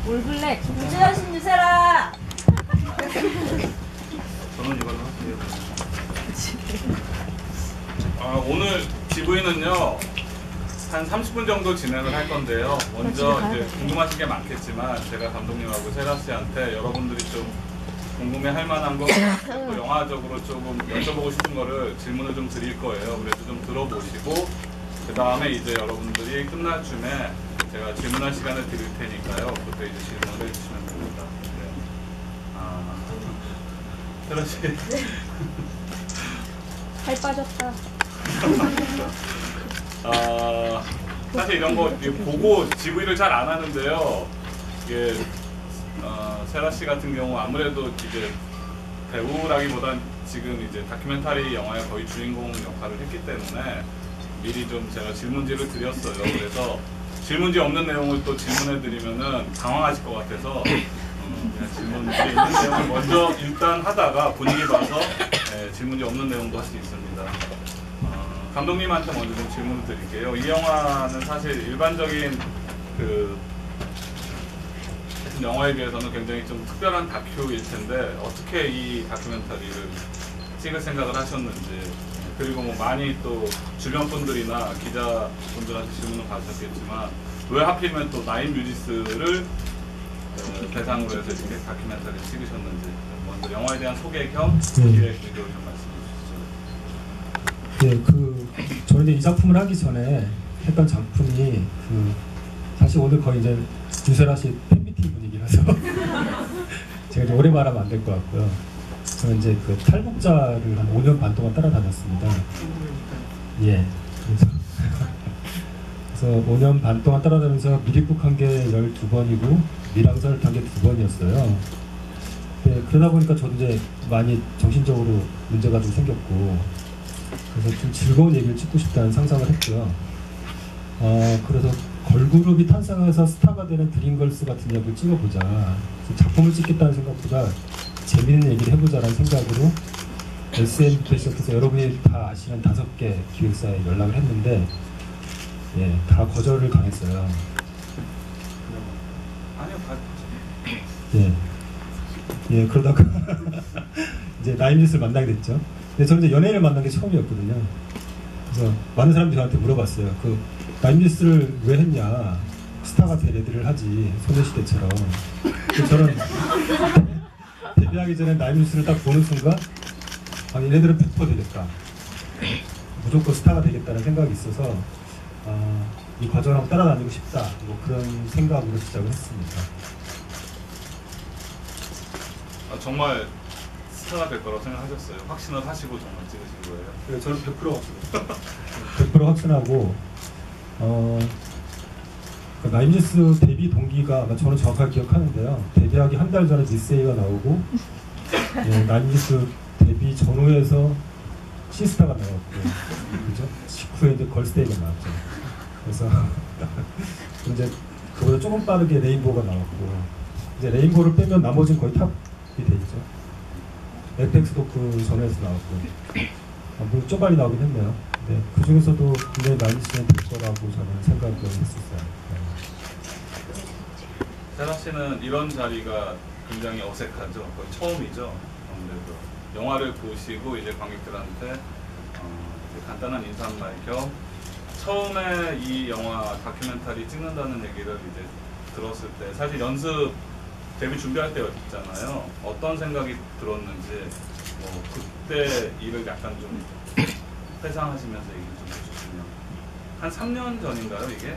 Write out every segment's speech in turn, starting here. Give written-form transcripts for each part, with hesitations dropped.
올블랙 김재현 주세라. 저는 이걸로 할게요. 오늘 GV는요 한 30분 정도 진행을 할 건데요. 먼저 이제 궁금하신 게 많겠지만 제가 감독님하고 세라 씨한테 여러분들이 좀 궁금해할 만한 거, 또 영화적으로 조금 여쭤보고 싶은 거를 질문을 좀 드릴 거예요. 그래서 좀 들어보시고 그 다음에 이제 여러분들이 끝날 쯤에 제가 질문할 시간을 드릴 테니까요. 그때 이제 질문을 해주시면 됩니다. 네. 세라 씨. 살 빠졌다. 사실 이런 거 보고 GV를 잘 안 하는데요. 이게 세라 씨 같은 경우 아무래도 이제 배우라기보단 지금 이제 다큐멘터리 영화의 거의 주인공 역할을 했기 때문에 미리 좀 제가 질문지를 드렸어요. 그래서 질문지 없는 내용을 또 질문해 드리면은 당황하실 것 같아서 그냥 질문지 있는 내용을 먼저 일단 하다가 분위기 봐서 질문지 없는 내용도 할 수 있습니다. 감독님한테 먼저 좀 질문을 드릴게요. 이 영화는 사실 일반적인 그 영화에 비해서는 굉장히 좀 특별한 다큐일 텐데 어떻게 이 다큐멘터리를 찍을 생각을 하셨는지, 그리고 뭐 많이 또 주변 분들이나 기자분들한테 질문을 받으셨겠지만 왜 하필이면 또 나인 뮤지스를 대상으로 해서 이렇게 다큐멘터리를 찍으셨는지 먼저 영화에 대한 소개 겸 기획 의도를 좀 말씀해 주시죠. 네, 저는 이 작품을 하기 전에 했던 작품이 사실 오늘 거의 이제 유세라 씨 팬미팅 분위기라서 제가 이제 오래 말하면 안 될 것 같고요. 저는 이제 그 탈북자를 한 5년 반 동안 따라다녔습니다. 예. 그래서 5년 반 동안 따라다니면서 미립국 게 12번이고 밀항선을 탄 게 2번이었어요. 네, 그러다 보니까 저도 이제 많이 정신적으로 문제가 좀 생겼고, 그래서 좀 즐거운 얘기를 찍고 싶다는 상상을 했고요. 그래서 걸그룹이 탄생해서 스타가 되는 드림걸스 같은 역을 찍어보자. 작품을 찍겠다는 생각보다 재밌는 얘기를 해보자라는 생각으로 SN부터 시작해서 여러분이 다 아시는 5개 기획사에 연락을 했는데 예, 다 거절을 당했어요. 아니요, 예, 예, 그러다가 이제 나인뮤지스를 만나게 됐죠. 근데 저는 이제 연예인을 만난 게 처음이었거든요. 그래서 많은 사람들이 저한테 물어봤어요. 그 나인뮤지스를 왜 했냐? 스타가 데뷔를 하지, 소녀시대처럼. 저는 데뷔하기 전에 나인뮤지스를 딱 보는 순간 얘네들은 100% 되겠다, 무조건 스타가 되겠다는 생각이 있어서 이 과정을 한번 따라다니고 싶다, 뭐 그런 생각으로 시작을 했습니다. 정말 스타가 될 거라고 생각하셨어요? 확신을 하시고 정말 찍으신 거예요? 네, 저는 100% 확신합니다. 100% 확신하고 나인뮤지스 데뷔 동기가 저는 정확하게 기억하는데요. 데뷔하기 한 달 전에 미스에이가 나오고 예, 나인뮤지스 데뷔 전후에서 시스타가 나왔고, 그죠? 직후에 이제 걸스데이가 나왔죠. 그래서 이제 그보다 조금 빠르게 레인보우가 나왔고, 이제 레인보우를 빼면 나머지는 거의 탑이 돼 있죠. FX도 그 전에서 나왔고, 물론 좀 빨리 나오긴 했네요. 네, 그 중에서도 굉장히 나인뮤지스는 될 거라고 저는 생각을 했었어요. 세라 씨는 이런 자리가 굉장히 어색하죠? 거의 처음이죠? 아무래도 영화를 보시고 이제 관객들한테 이제 간단한 인사 한 말 겸 처음에 이 영화 다큐멘터리 찍는다는 얘기를 이제 들었을 때 사실 연습 데뷔 준비할 때였잖아요. 어떤 생각이 들었는지 뭐 그때 일을 약간 좀 회상하시면서 얘기 좀 해주시면. 한 3년 전인가요 이게?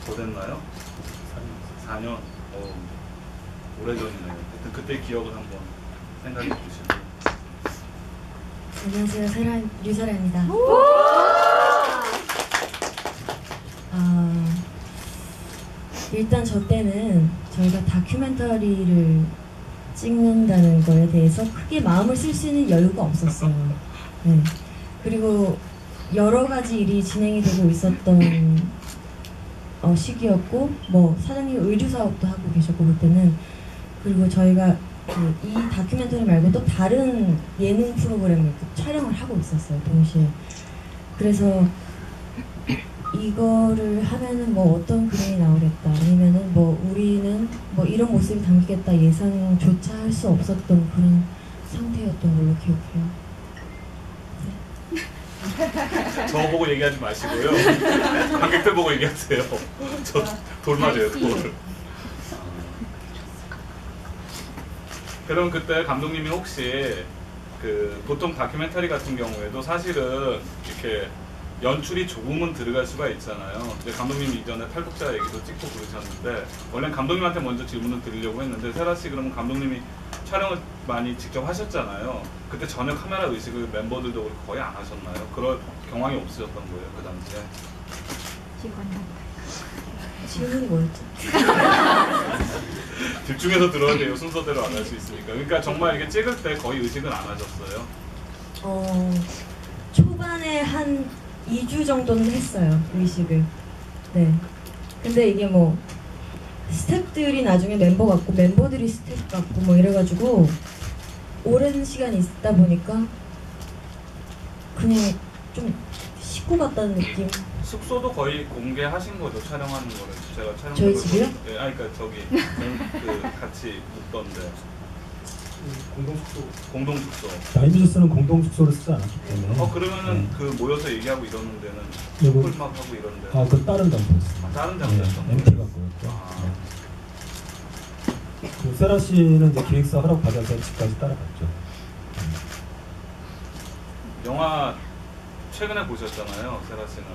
더 됐나요? 4년? 오래전이네요. 하여튼 그때 기억을 한번 생각해 주시고. 안녕하세요, 류세라입니다. 일단 저 때는 저희가 다큐멘터리를 찍는다는 거에 대해서 크게 마음을 쓸 수 있는 여유가 없었어요. 네. 그리고 여러 가지 일이 진행이 되고 있었던 시기였고, 뭐 사장님 의류 사업도 하고 계셨고 그때는. 그리고 저희가 이 다큐멘터리 말고 또 다른 예능 프로그램을 촬영을 하고 있었어요, 동시에. 그래서 이거를 하면은 뭐 어떤 그림이 나오겠다, 아니면은 뭐 우리는 뭐 이런 모습이 담기겠다 예상조차 할 수 없었던 그런 상태였던 걸로 기억해요. 저 보고 얘기하지 마시고요. 관객들 보고 얘기하세요. 저 돌 맞아요, 돌. 그럼 그때 감독님이 혹시 그 보통 다큐멘터리 같은 경우에도 사실은 이렇게 연출이 조금은 들어갈 수가 있잖아요. 근데 감독님이 이전에 탈북자 얘기도 찍고 그러셨는데 원래 감독님한테 먼저 질문을 드리려고 했는데 세라 씨 그러면 감독님이 촬영을 많이 직접 하셨잖아요. 그때 전혀 카메라 의식을 멤버들도 거의 안 하셨나요? 그런 경황이 없으셨던 거예요, 그 당시에? 질문이 뭐였죠? 집중해서 들어야 돼요. 순서대로 안 할 수 있으니까. 그러니까 정말 이게 찍을 때 거의 의식은 안 하셨어요? 초반에 한 2주 정도는 했어요, 의식을. 네. 근데 이게 뭐 스태프들이 나중에 멤버 같고 멤버들이 스태프 같고 뭐 이래가지고 오랜 시간이 있다 보니까 그냥 좀 식구 같다는 느낌. 숙소도 거의 공개하신 거죠, 촬영하는 거를. 제가 촬영. 저희 집이요? 예, 아니 그러니까 저기 그 같이 묵던데. 공동 숙소. 나이미저스는 공동 숙소를 쓰지 않았기 때문에. 그러면은 그 모여서 얘기하고 이러는 데는 요거- 풀막 하고 이런 데. 그건 다른 장소였어요. 다른 장소였던 MT가 뭐였고. 그 세라 씨는 이제 기획사 하라고 받아서 집까지 따라갔죠. 영화 최근에 보셨잖아요, 세라 씨는.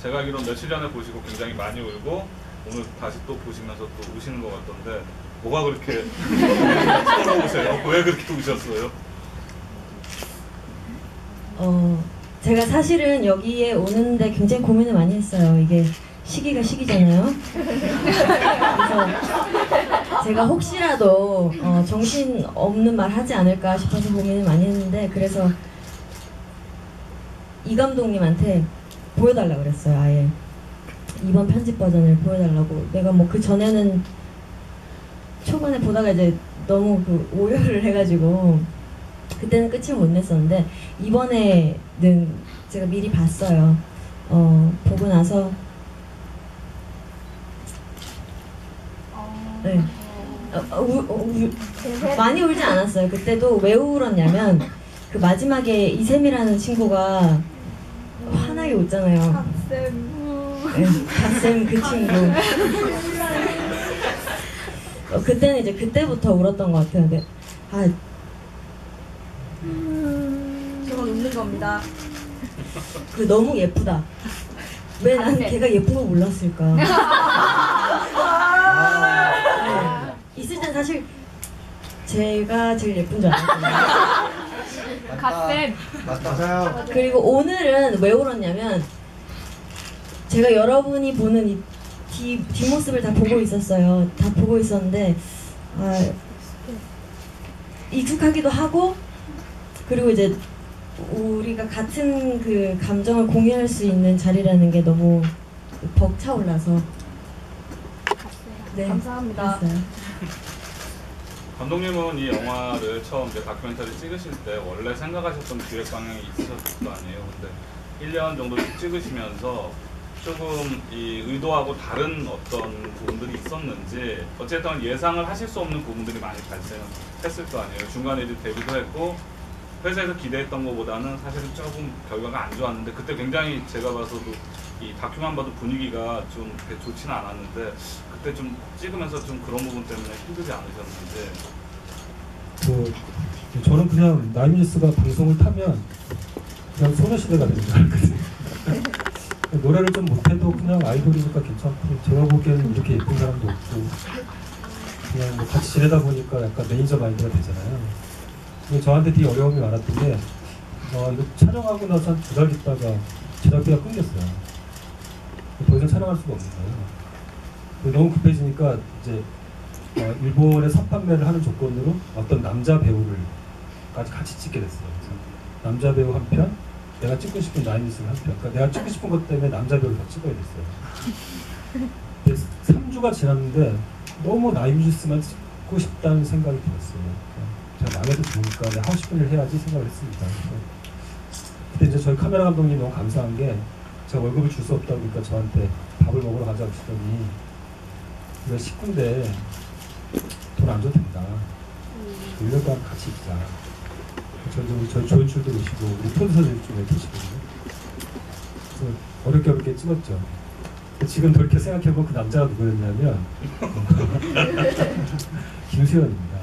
제가 알기로 며칠 전에 보시고 굉장히 많이 울고 오늘 다시 또 보시면서 또 우시는 것 같던데 뭐가 그렇게 서러우세요? 왜 그렇게 우셨어요? 제가 사실은 여기에 오는데 굉장히 고민을 많이 했어요. 이게 시기가 시기잖아요. 그래서 제가 혹시라도 정신 없는 말 하지 않을까 싶어서 고민을 많이 했는데, 그래서 이 감독님한테 보여달라 그랬어요. 아예 이번 편집 버전을 보여달라고. 내가 뭐 그 전에는 초반에 보다가 이제 너무 그 오열을 해가지고 그때는 끝을 못 냈었는데, 이번에는 제가 미리 봤어요. 보고 나서 네. 많이 울지 않았어요. 그때도 왜 울었냐면 그 마지막에 이샘이라는 친구가 환하게 웃잖아요. 네, 갓쌤 그 친구. 그때는 이제 그때부터 울었던 것 같아요. 근데 저건 웃는 겁니다. 그 너무 예쁘다. 왜 난 걔가 예쁜 거 몰랐을까? 네. 있을 땐 사실 제가 제일 예쁜 줄 알았거든요. 갓쌤. 맞아요. 그리고 오늘은 왜 울었냐면 제가 여러분이 보는 이 뒷모습을 다 보고 있었어요. 다 보고 있었는데 익숙하기도 하고, 그리고 이제 우리가 같은 그 감정을 공유할 수 있는 자리라는 게 너무 벅차올라서. 네, 감사합니다. 그랬어요. 감독님은 이 영화를 처음 이제 다큐멘터리 찍으실 때 원래 생각하셨던 기획 방향이 있으셨을 거 아니에요. 근데 1년 정도 찍으시면서 조금 이 의도하고 다른 어떤 부분들이 있었는지, 어쨌든 예상을 하실 수 없는 부분들이 많이 발생했을 거 아니에요. 중간에 이제 데뷔도 했고 회사에서 기대했던 것보다는 사실은 조금 결과가 안 좋았는데, 그때 굉장히 제가 봐서도 이 다큐만 봐도 분위기가 좀 그렇게 좋지는 않았는데 그때 좀 찍으면서 좀 그런 부분 때문에 힘들지 않으셨는지. 저는 그냥 나이미저스가 방송을 타면 그냥 소녀시대가 되는 줄 알거든요. 노래를 좀 못해도 그냥 아이돌이니까 괜찮고, 제가 보기에는 이렇게 예쁜 사람도 없고, 그냥 뭐 같이 지내다 보니까 약간 매니저 마인드가 되잖아요. 근데 저한테 되게 어려움이 많았던 게 이거 촬영하고 나서 한 2달 있다가 제작비가 끊겼어요. 더 이상 촬영할 수가 없는 거예요. 너무 급해지니까 이제 일본에 선판매를 하는 조건으로 어떤 남자 배우를 같이 찍게 됐어요. 그래서 남자 배우 한 편, 내가 찍고 싶은 나이미스를 한 편. 그러니까 내가 찍고 싶은 것 때문에 남자 배우를 더 찍어야 됐어요. 근데 3주가 지났는데 너무 나이미스만 찍고 싶다는 생각이 들었어요. 제가 망해도 좋으니까 내가 하고 싶은 일 해야지 생각을 했습니다. 그때 이제 저희 카메라 감독님 너무 감사한 게 제가 월급을 줄 수 없다고 그러니까 저한테 밥을 먹으러 가자고 하시더니 우리가 식구인데 돈 안 줘도 된다. 1년 동안 같이 있자. 저희 조연출도 오시고 우리 프로듀서들 좀 계시거든요. 그래서 어렵게 찍었죠. 지금 돌이켜 생각해보면 그 남자가 누구였냐면 김수현입니다.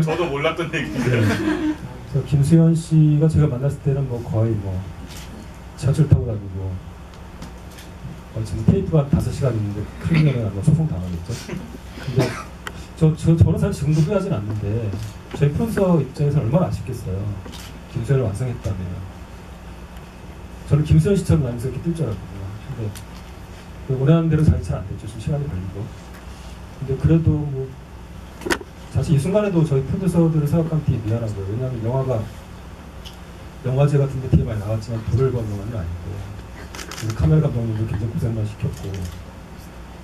저도 몰랐던 얘기인데. 네. 그래서 김수현 씨가 제가 만났을 때는 뭐 거의 뭐 지하철 타고 다니고 지금 테이프가 5시간 있는데 크리미널에 아마 소송 당하겠죠. 근데 저는 사실 지금도 후회하진 않는데 저희 프로듀서 입장에서 얼마나 아쉽겠어요. 김수현을 완성했다면. 저는 김수현 씨처럼 나면서 이렇게 뜰 줄 알았거든요. 근데 원하는 대로 잘 안 됐죠. 좀 시간이 걸리고. 근데 그래도 뭐 사실 이 순간에도 저희 프로듀서들을 생각하면 되게 미안하고요. 왜냐하면 영화가 영화제 같은 데 되게 많이 나왔지만 돈을 번 영화는 아니고 카메라 감독님도 굉장히 고생만 시켰고.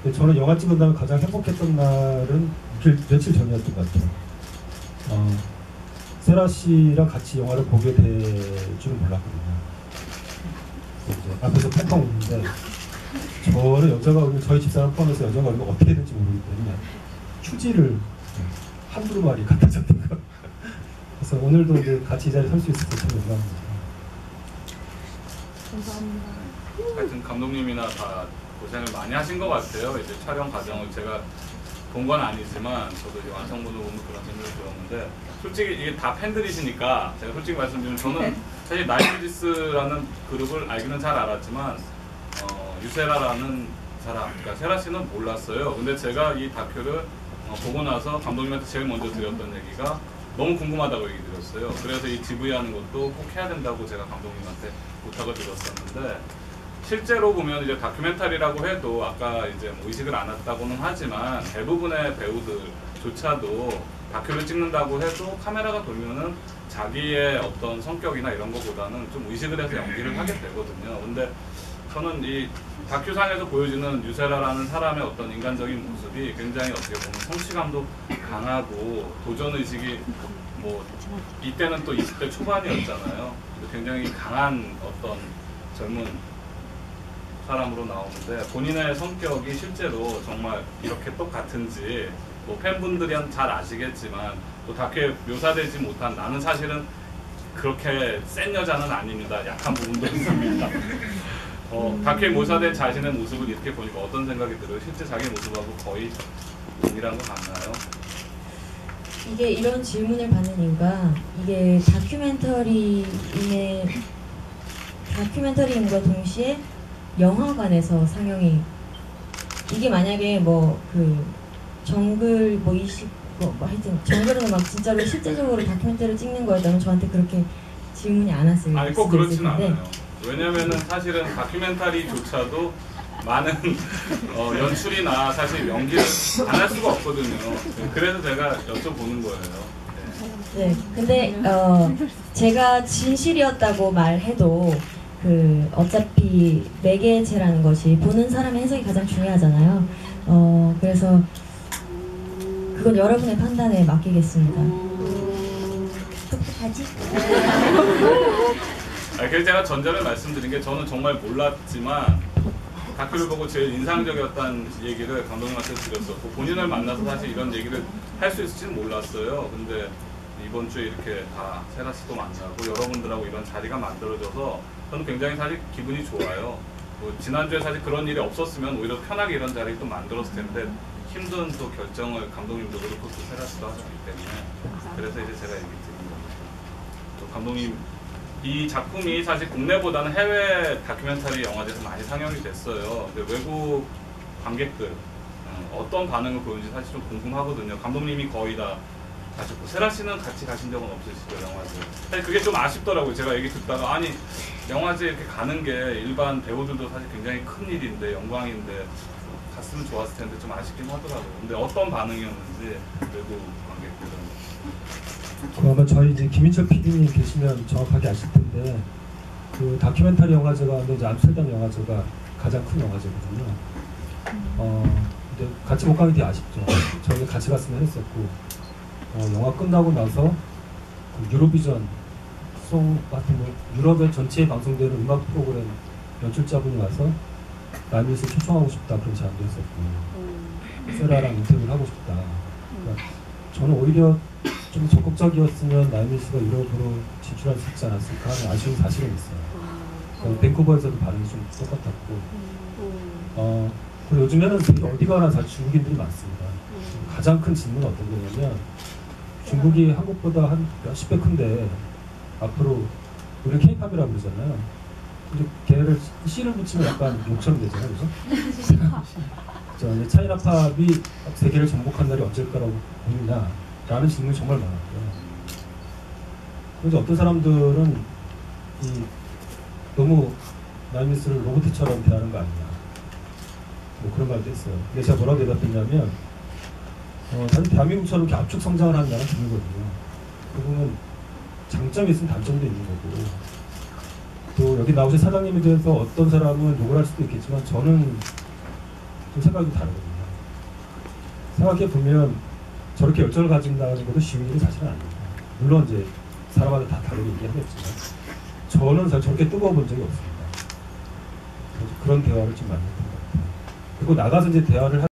근데 저는 영화 찍은 다음에 가장 행복했던 날은 며칠 전이었던 것 같아요. 세라 씨랑 같이 영화를 보게 될 줄은 몰랐거든요. 이제 앞에서 펑펑 우는데 저는 여자가 오면 저희 집사람 포함해서 여자가 오면 어떻게 될지 모르기 때문에 휴지를 한두 마리 갖다 줬던 거. 그래서 오늘도 이제 같이 이 자리에 설 수 있어서 참 영광입니다. 감사합니다. 하여튼 감독님이나 다 고생을 많이 하신 것 같아요. 이제 촬영 과정을 제가 본 건 아니지만 저도 이제 완성본을 보면 그런 생각이 들었는데 솔직히 이게 다 팬들이시니까 제가 솔직히 말씀드리면 저는 사실 나이트디스라는 그룹을 알기는 잘 알았지만 유세라라는 사람, 그러니까 세라 씨는 몰랐어요. 근데 제가 이 다큐를 보고 나서 감독님한테 제일 먼저 드렸던 얘기가 너무 궁금하다고 얘기 드렸어요. 그래서 이 GV 하는 것도 꼭 해야 된다고 제가 감독님한테 부탁을 드렸었는데 실제로 보면 이제 다큐멘터리라고 해도 아까 이제 뭐 의식을 안 했다고는 하지만 대부분의 배우들조차도 다큐를 찍는다고 해도 카메라가 돌면은 자기의 어떤 성격이나 이런 것보다는 좀 의식을 해서 연기를 하게 되거든요. 근데 저는 이 다큐상에서 보여주는 유세라라는 사람의 어떤 인간적인 모습이 굉장히 어떻게 보면 성취감도 강하고 도전의식이 뭐 이때는 또 20대 초반이었잖아요. 굉장히 강한 어떤 젊은 사람으로 나오는데 본인의 성격이 실제로 정말 이렇게 똑같은지 뭐 팬분들은 잘 아시겠지만 또 다큐에 묘사되지 못한 나는 사실은 그렇게 센 여자는 아닙니다. 약한 부분도 있습니다. 다큐에 묘사된 자신의 모습을 이렇게 보니까 어떤 생각이 들어요? 실제 자기 모습하고 거의 동일한 것 같나요? 이게 이런 질문을 받는 이유가 이게 다큐멘터리인과 동시에 영화관에서 상영이 이게 만약에 뭐 그 정글 뭐 20 뭐 하여튼 정글은 막 진짜로 실제적으로 다큐멘터리를 찍는 거였다면 저한테 그렇게 질문이 안 왔을 아니 꼭 그렇진 않아요. 왜냐면은 사실은 다큐멘터리조차도 많은 연출이나 사실 연기를 안 할 수가 없거든요. 그래서 제가 여쭤보는 거예요. 네, 근데 제가 진실이었다고 말해도 그 어차피 매개체라는 것이 보는 사람의 해석이 가장 중요하잖아요. 그래서 그건 여러분의 판단에 맡기겠습니다. 똑똑하지? 그래서 제가 전제를 말씀드린 게 저는 정말 몰랐지만 다큐를 보고 제일 인상적이었다는 얘기를 감독님한테 드렸었고 본인을 만나서 사실 이런 얘기를 할 수 있을지는 몰랐어요. 근데 이번 주에 이렇게 다 세라 씨도 만나고 여러분들하고 이런 자리가 만들어져서 저는 굉장히 사실 기분이 좋아요. 뭐 지난주에 사실 그런 일이 없었으면 오히려 편하게 이런 자리를 또 만들었을 텐데 힘든 또 결정을 감독님도 그렇고 또 세라 씨도 하셨기 때문에 그래서 이제 제가 얘기 드린 겁니다. 또 감독님 이 작품이 사실 국내보다는 해외 다큐멘터리 영화제에서 많이 상영이 됐어요. 근데 외국 관객들 어떤 반응을 보이는지 사실 좀 궁금하거든요. 감독님이 거의 다 가셨고 세라 씨는 같이 가신 적은 없으시죠, 영화제. 사실 그게 좀 아쉽더라고요. 제가 얘기 듣다가 아니 영화제 이렇게 가는 게 일반 배우들도 사실 굉장히 큰 일인데 영광인데 갔으면 좋았을 텐데 좀 아쉽긴 하더라고요. 근데 어떤 반응이었는지 외국 관객들은 아마 저희 이제 김인철 PD님 계시면 정확하게 아실 텐데 그 다큐멘터리 영화제가 이제 암스테르담 영화제가 가장 큰 영화제거든요. 근데 같이 못 가기 되게 아쉽죠. 저희 같이 갔으면 했었고 영화 끝나고 나서 그 유로비전 송 같은 거 유럽의 전체에 방송되는 음악 프로그램 연출자분이 와서 나이밀스를 초청하고 싶다 그런 제안도 했었고 세라랑 인터뷰를 하고 싶다. 그러니까 저는 오히려 좀 적극적이었으면 나이밀스가 유럽으로 진출할 수 있지 않았을까 하는 아쉬운 사실은 있어요. 그러니까 밴쿠버에서도 반응이 좀 똑같았고 그리고 요즘에는 어디 가나 다 중국인들이 많습니다. 가장 큰 질문은 어떤 거냐면 중국이 한국보다 한 몇십 배 큰데 앞으로 우리는 K-팝이라고 그러잖아요. 근데 걔를 C를 붙이면 약간 욕처럼 되잖아요, 그죠? 저 이제 차이나팝이 세계를 정복한 날이 언제일까라고 보느냐라는 질문이 정말 많았고요. 그래서 어떤 사람들은 너무 나이밀스를 로봇처럼 대하는 거 아니냐, 뭐 그런 말도 했어요. 근데 제가 뭐라고 대답했냐면 사실 대한민국처럼 이렇게 압축 성장을 하는 나라는 드물거든요. 그 보면 장점이 있으면 단점도 있는 거고, 또 여기 나오신 사장님에 대해서 어떤 사람은 욕을 할 수도 있겠지만 저는 좀 생각이 다르거든요. 생각해 보면 저렇게 열정을 가진다는 것도 쉬운 일이 사실은 아닙니다. 물론 이제 사람마다 다 다르게 얘기하겠지만 저는 사실 저렇게 뜨거워 본 적이 없습니다. 그래서 그런 대화를 좀 많이 했던 것 같아요. 그리고 나가서 이제 대화를